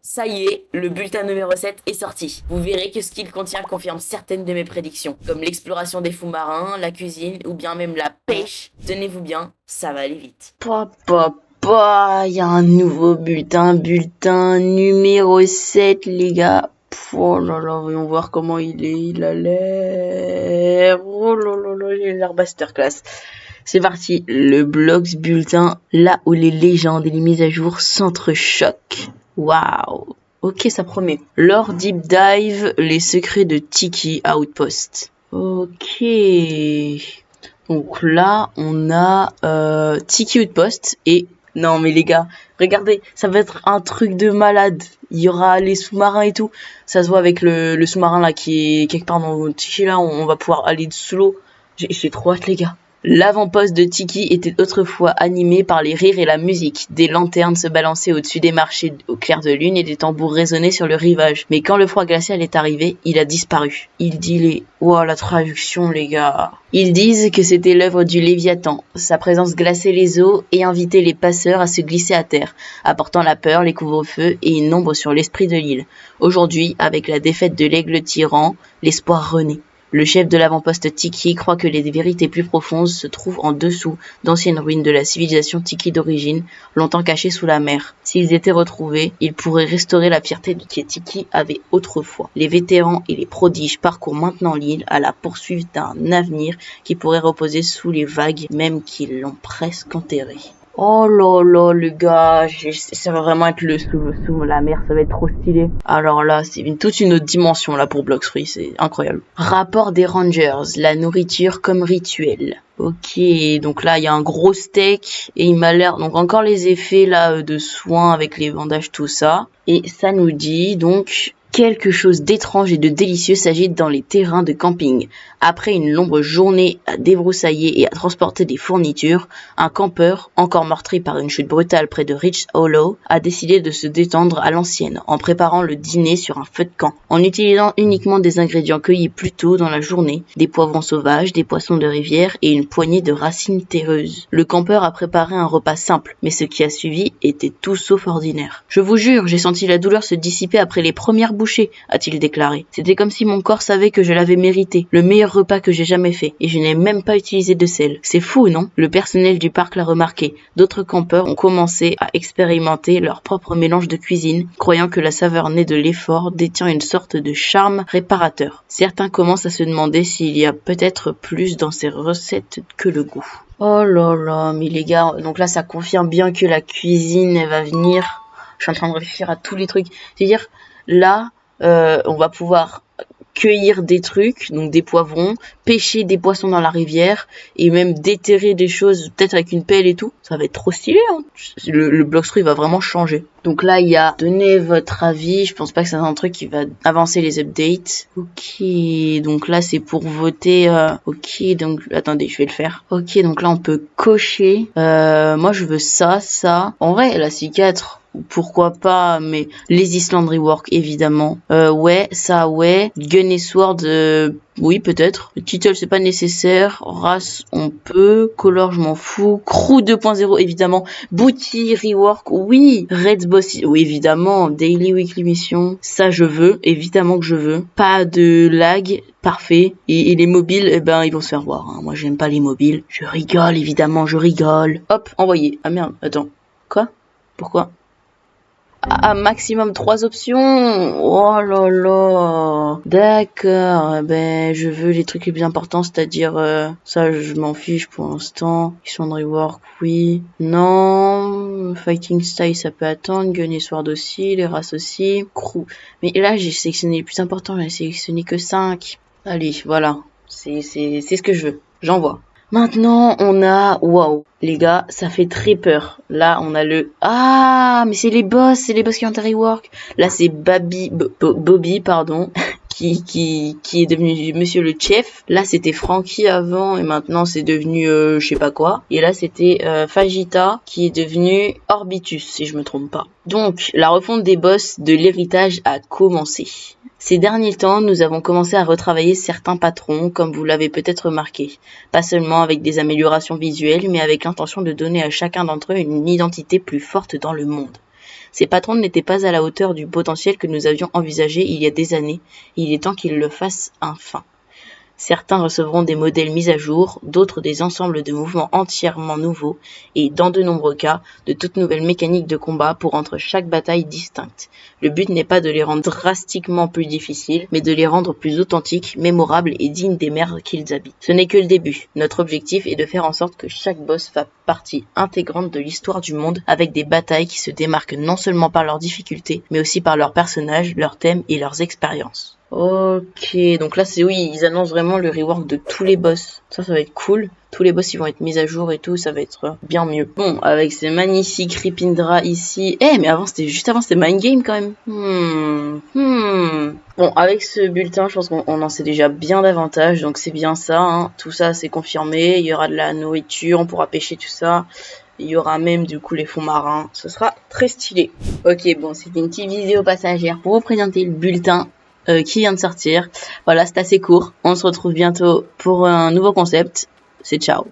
Ça y est, le bulletin numéro 7 est sorti. Vous verrez que ce qu'il contient confirme certaines de mes prédictions, comme l'exploration des fonds marins, la cuisine ou bien même la pêche. Tenez-vous bien, ça va aller vite. Il y a un nouveau bulletin numéro 7, les gars. Oh là là, voyons voir comment il a l'air. Oh là là là, il a l'air masterclass. C'est parti, le Blox Bulletin, là où les légendes et les mises à jour s'entrechoquent. Waouh. Ok, ça promet. Lore Deep Dive, les secrets de Tiki Outpost. Ok. Donc là, on a Tiki Outpost et... Non mais les gars, regardez, ça va être un truc de malade. Il y aura les sous-marins et tout. Ça se voit avec le sous-marin là qui est quelque part dans Tiki là. On va pouvoir aller sous l'eau. J'ai trop hâte les gars. L'avant-poste de Tiki était autrefois animé par les rires et la musique. Des lanternes se balançaient au-dessus des marchés au clair de lune et des tambours résonnaient sur le rivage. Mais quand le froid glacial est arrivé, il a disparu. Il dit les... Wow, la traduction, les gars. Ils disent que c'était l'œuvre du Léviathan. Sa présence glaçait les eaux et invitait les passeurs à se glisser à terre, apportant la peur, les couvre-feux et une ombre sur l'esprit de l'île. Aujourd'hui, avec la défaite de l'aigle tyran, l'espoir renaît. Le chef de l'avant-poste Tiki croit que les vérités plus profondes se trouvent en dessous d'anciennes ruines de la civilisation Tiki d'origine, longtemps cachées sous la mer. S'ils étaient retrouvés, ils pourraient restaurer la fierté que Tiki avait autrefois. Les vétérans et les prodiges parcourent maintenant l'île à la poursuite d'un avenir qui pourrait reposer sous les vagues, même qu'ils l'ont presque enterré. Oh là là, les gars, ça va vraiment être sous la mer, ça va être trop stylé. Alors là, c'est toute une autre dimension là pour Blox Fruits, c'est incroyable. Rapport des Rangers, la nourriture comme rituel. Ok, donc là il y a un gros steak et il m'a l'air donc encore les effets là de soins avec les bandages tout ça et ça nous dit donc quelque chose d'étrange et de délicieux s'agite dans les terrains de camping. Après une longue journée à débroussailler et à transporter des fournitures, un campeur, encore meurtri par une chute brutale près de Rich Hollow, a décidé de se détendre à l'ancienne en préparant le dîner sur un feu de camp, en utilisant uniquement des ingrédients cueillis plus tôt dans la journée, des poivrons sauvages, des poissons de rivière et une poignée de racines terreuses. Le campeur a préparé un repas simple, mais ce qui a suivi était tout sauf ordinaire. « Je vous jure, j'ai senti la douleur se dissiper après les premières bouchées, a-t-il déclaré. C'était comme si mon corps savait que je l'avais mérité, le meilleur repas que j'ai jamais fait, et je n'ai même pas utilisé de sel. C'est fou, non ? Le personnel du parc l'a remarqué. D'autres campeurs ont commencé à expérimenter leur propre mélange de cuisine, croyant que la saveur née de l'effort détient une sorte de charme réparateur. Certains commencent à se demander s'il y a peut-être plus dans ces recettes que le goût. Oh là là, mais les gars, donc là ça confirme bien que la cuisine elle va venir. Je suis en train de réfléchir à tous les trucs. C'est-à-dire, là, on va pouvoir cueillir des trucs, donc des poivrons, pêcher des poissons dans la rivière et même déterrer des choses peut-être avec une pelle et tout. Ça va être trop stylé, hein. Le Blox Fruits va vraiment changer. Donc là, il y a donnez votre avis. Je pense pas que c'est un truc qui va avancer les updates. Ok, donc là c'est pour voter. Ok, donc attendez, je vais le faire. Ok, donc là on peut cocher. Moi je veux ça. En vrai, la C4. Pourquoi pas, mais les Island Rework évidemment. Ouais, ça ouais. Gun et Sword, oui peut-être. Title c'est pas nécessaire. Race on peut. Color je m'en fous. Crew 2.0 évidemment. Booty Rework oui. Red Boss oui évidemment. Daily Weekly Mission ça je veux. Évidemment que je veux. Pas de lag. Parfait. Et les mobiles, eh ben, ils vont se faire voir. Hein. Moi, j'aime pas les mobiles. Je rigole, évidemment, je rigole. Hop, envoyé. Ah merde, attends. Quoi ? Pourquoi ? Ah, maximum 3 options. Oh là là. D'accord. Ben, je veux les trucs les plus importants, c'est-à-dire ça, je m'en fiche pour l'instant. Ils rework, oui. Non. Fighting style, ça peut attendre. Gun et sword aussi. Les races aussi. Crew. Mais là, j'ai sélectionné les plus importants. J'ai sélectionné que 5. Allez, voilà. C'est ce que je veux. J'envoie. Maintenant, on a... Waouh, les gars, ça fait très peur. Là, on a le... Ah, mais c'est les boss qui ont un rework. Là, c'est Bobby, pardon, qui est devenu Monsieur le Chef. Là, c'était Frankie avant, et maintenant, c'est devenu je sais pas quoi. Et là, c'était Fajita, qui est devenu Orbitus, si je me trompe pas. Donc, la refonte des boss de l'héritage a commencé. Ces derniers temps, nous avons commencé à retravailler certains patrons, comme vous l'avez peut-être remarqué. Pas seulement avec des améliorations visuelles, mais avec l'intention de donner à chacun d'entre eux une identité plus forte dans le monde. Ces patrons n'étaient pas à la hauteur du potentiel que nous avions envisagé il y a des années, et il est temps qu'ils le fassent enfin. Certains recevront des modèles mis à jour, d'autres des ensembles de mouvements entièrement nouveaux, et, dans de nombreux cas, de toutes nouvelles mécaniques de combat pour rendre chaque bataille distincte. Le but n'est pas de les rendre drastiquement plus difficiles, mais de les rendre plus authentiques, mémorables et dignes des mers qu'ils habitent. Ce n'est que le début. Notre objectif est de faire en sorte que chaque boss fasse partie intégrante de l'histoire du monde, avec des batailles qui se démarquent non seulement par leurs difficultés, mais aussi par leurs personnages, leurs thèmes et leurs expériences. Ok, donc là oui, ils annoncent vraiment le rework de tous les boss. Ça va être cool. Tous les boss ils vont être mis à jour et tout, ça va être bien mieux. Bon, avec ces magnifiques Ripindra ici. Mais juste avant c'était Mind Game quand même. Bon, avec ce bulletin, je pense qu'on en sait déjà bien davantage, donc c'est bien ça, hein. Tout ça c'est confirmé, il y aura de la nourriture, on pourra pêcher tout ça. Il y aura même du coup les fonds marins, ce sera très stylé. Ok, bon, c'était une petite vidéo passagère pour vous présenter le bulletin qui vient de sortir. Voilà, c'est assez court. On se retrouve bientôt pour un nouveau concept. C'est ciao.